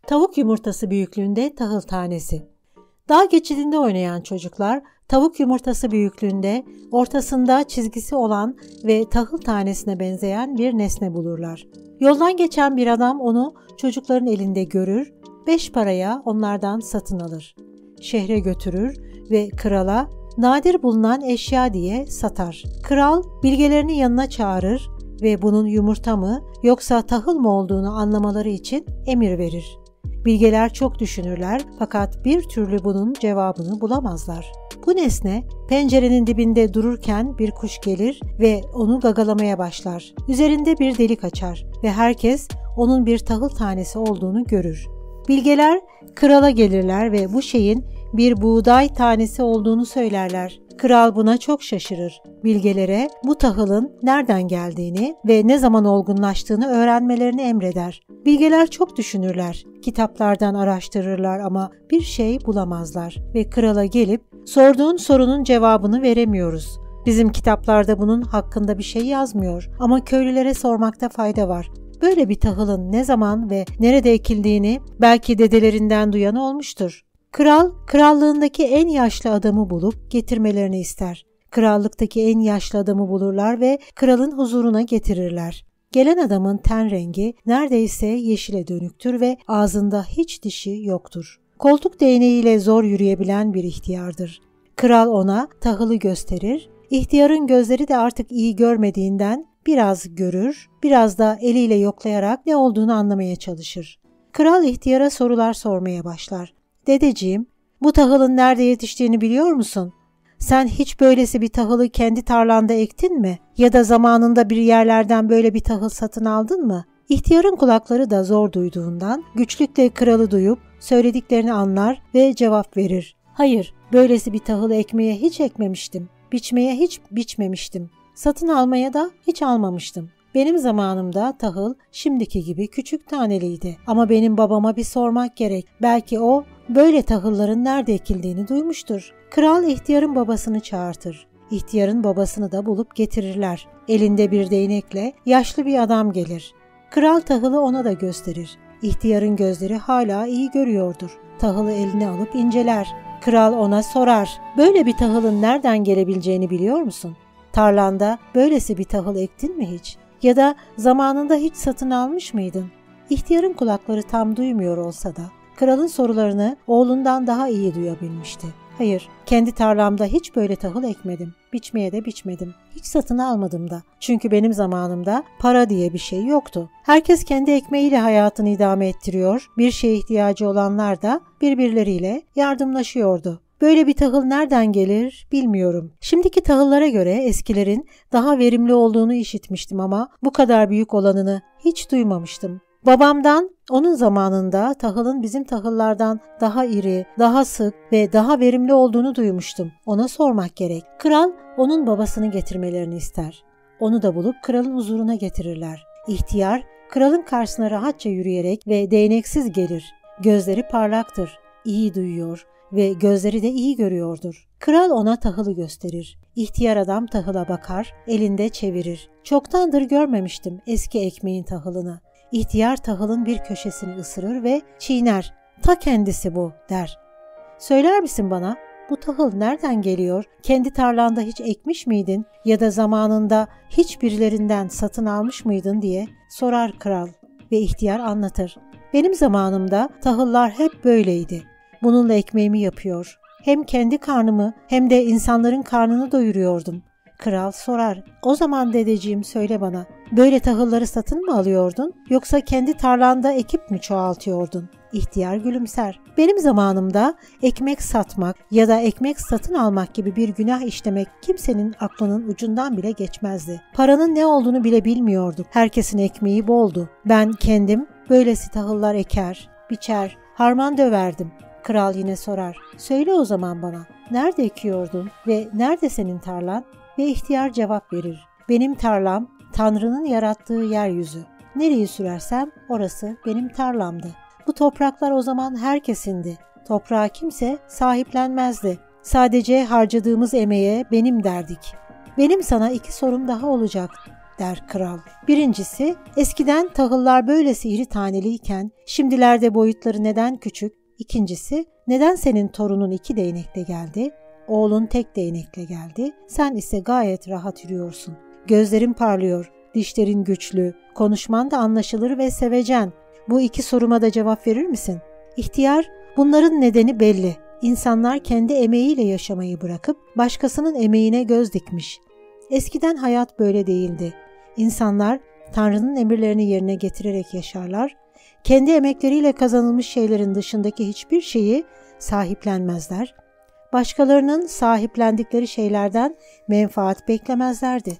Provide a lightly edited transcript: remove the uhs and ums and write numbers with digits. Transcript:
Tavuk yumurtası büyüklüğünde tahıl tanesi. Dağ geçidinde oynayan çocuklar tavuk yumurtası büyüklüğünde ortasında çizgisi olan ve tahıl tanesine benzeyen bir nesne bulurlar. Yoldan geçen bir adam onu çocukların elinde görür, 5 paraya onlardan satın alır. Şehre götürür ve krala nadir bulunan eşya diye satar. Kral bilgelerini yanına çağırır ve bunun yumurta mı yoksa tahıl mı olduğunu anlamaları için emir verir. Bilgeler çok düşünürler fakat bir türlü bunun cevabını bulamazlar. Bu nesne pencerenin dibinde dururken bir kuş gelir ve onu gagalamaya başlar. Üzerinde bir delik açar ve herkes onun bir tahıl tanesi olduğunu görür. Bilgeler krala gelirler ve bu şeyin bir buğday tanesi olduğunu söylerler. Kral buna çok şaşırır. Bilgelere bu tahılın nereden geldiğini ve ne zaman olgunlaştığını öğrenmelerini emreder. Bilgeler çok düşünürler. Kitaplardan araştırırlar ama bir şey bulamazlar ve krala gelip sorduğun sorunun cevabını veremiyoruz. Bizim kitaplarda bunun hakkında bir şey yazmıyor ama köylülere sormakta fayda var. Böyle bir tahılın ne zaman ve nerede ekildiğini belki dedelerinden duyan olmuştur. Kral, krallığındaki en yaşlı adamı bulup getirmelerini ister. Krallıktaki en yaşlı adamı bulurlar ve kralın huzuruna getirirler. Gelen adamın ten rengi neredeyse yeşile dönüktür ve ağzında hiç dişi yoktur. Koltuk değneğiyle zor yürüyebilen bir ihtiyardır. Kral ona tahılı gösterir. İhtiyarın gözleri de artık iyi görmediğinden biraz görür, biraz da eliyle yoklayarak ne olduğunu anlamaya çalışır. Kral ihtiyara sorular sormaya başlar. Dedeciğim, bu tahılın nerede yetiştiğini biliyor musun? Sen hiç böylesi bir tahılı kendi tarlanda ektin mi? Ya da zamanında bir yerlerden böyle bir tahıl satın aldın mı? İhtiyarın kulakları da zor duyduğundan güçlükle kralı duyup söylediklerini anlar ve cevap verir. Hayır, böylesi bir tahılı ekmeye hiç ekmemiştim. Biçmeye hiç biçmemiştim. Satın almaya da hiç almamıştım. Benim zamanımda tahıl şimdiki gibi küçük taneliydi. Ama benim babama bir sormak gerek. Belki o böyle tahılların nerede ekildiğini duymuştur. Kral ihtiyarın babasını çağırtır. İhtiyarın babasını da bulup getirirler. Elinde bir değnekle yaşlı bir adam gelir. Kral tahılı ona da gösterir. İhtiyarın gözleri hala iyi görüyordur. Tahılı eline alıp inceler. Kral ona sorar. Böyle bir tahılın nereden gelebileceğini biliyor musun? Tarlanda böylesi bir tahıl ektin mi hiç? Ya da zamanında hiç satın almış mıydın? İhtiyarın kulakları tam duymuyor olsa da kralın sorularını oğlundan daha iyi duyabilmişti. Hayır, kendi tarlamda hiç böyle tahıl ekmedim. Biçmeye de biçmedim. Hiç satın almadım da. Çünkü benim zamanımda para diye bir şey yoktu. Herkes kendi ekmeğiyle hayatını idame ettiriyor. Bir şeye ihtiyacı olanlar da birbirleriyle yardımlaşıyordu. Böyle bir tahıl nereden gelir bilmiyorum. Şimdiki tahıllara göre eskilerin daha verimli olduğunu işitmiştim ama bu kadar büyük olanını hiç duymamıştım. Babamdan onun zamanında tahılın bizim tahıllardan daha iri, daha sık ve daha verimli olduğunu duymuştum. Ona sormak gerek. Kral onun babasını getirmelerini ister. Onu da bulup kralın huzuruna getirirler. İhtiyar kralın karşısına rahatça yürüyerek ve değneksiz gelir. Gözleri parlaktır, iyi duyuyor ve gözleri de iyi görüyordur. Kral ona tahılı gösterir. İhtiyar adam tahıla bakar, elinde çevirir. Çoktandır görmemiştim eski ekmeğin tahılını. İhtiyar tahılın bir köşesini ısırır ve çiğner. Ta kendisi bu der. Söyler misin bana bu tahıl nereden geliyor? Kendi tarlanda hiç ekmiş miydin ya da zamanında hiç birilerinden satın almış mıydın diye sorar kral ve ihtiyar anlatır. Benim zamanımda tahıllar hep böyleydi. Bununla ekmeğimi yapıyor. Hem kendi karnımı hem de insanların karnını doyuruyordum. Kral sorar. O zaman dedeciğim söyle bana. Böyle tahılları satın mı alıyordun yoksa kendi tarlanda ekip mi çoğaltıyordun? İhtiyar gülümser. Benim zamanımda ekmek satmak ya da ekmek satın almak gibi bir günah işlemek kimsenin aklının ucundan bile geçmezdi. Paranın ne olduğunu bile bilmiyorduk. Herkesin ekmeği boldu. Ben kendim böylesi tahıllar eker, biçer, harman döverdim. Kral yine sorar. Söyle o zaman bana. Nerede ekiyordun ve nerede senin tarlan? Ve ihtiyar cevap verir. Benim tarlam Tanrı'nın yarattığı yeryüzü. Nereyi sürersem orası benim tarlamdı. Bu topraklar o zaman herkesindi. Toprağa kimse sahiplenmezdi. Sadece harcadığımız emeğe benim derdik. Benim sana 2 sorum daha olacak. der kral. Birincisi, eskiden tahıllar böylesi iri taneliyken şimdilerde boyutları neden küçük? İkincisi, neden senin torunun 2 değnekle geldi? Oğlun tek değnekle geldi. Sen ise gayet rahat yürüyorsun. Gözlerin parlıyor, dişlerin güçlü, konuşman da anlaşılır ve sevecen. Bu 2 soruma da cevap verir misin? İhtiyar, bunların nedeni belli. İnsanlar kendi emeğiyle yaşamayı bırakıp başkasının emeğine göz dikmiş. Eskiden hayat böyle değildi. İnsanlar Tanrı'nın emirlerini yerine getirerek yaşarlar, kendi emekleriyle kazanılmış şeylerin dışındaki hiçbir şeyi sahiplenmezler, başkalarının sahiplendikleri şeylerden menfaat beklemezlerdi.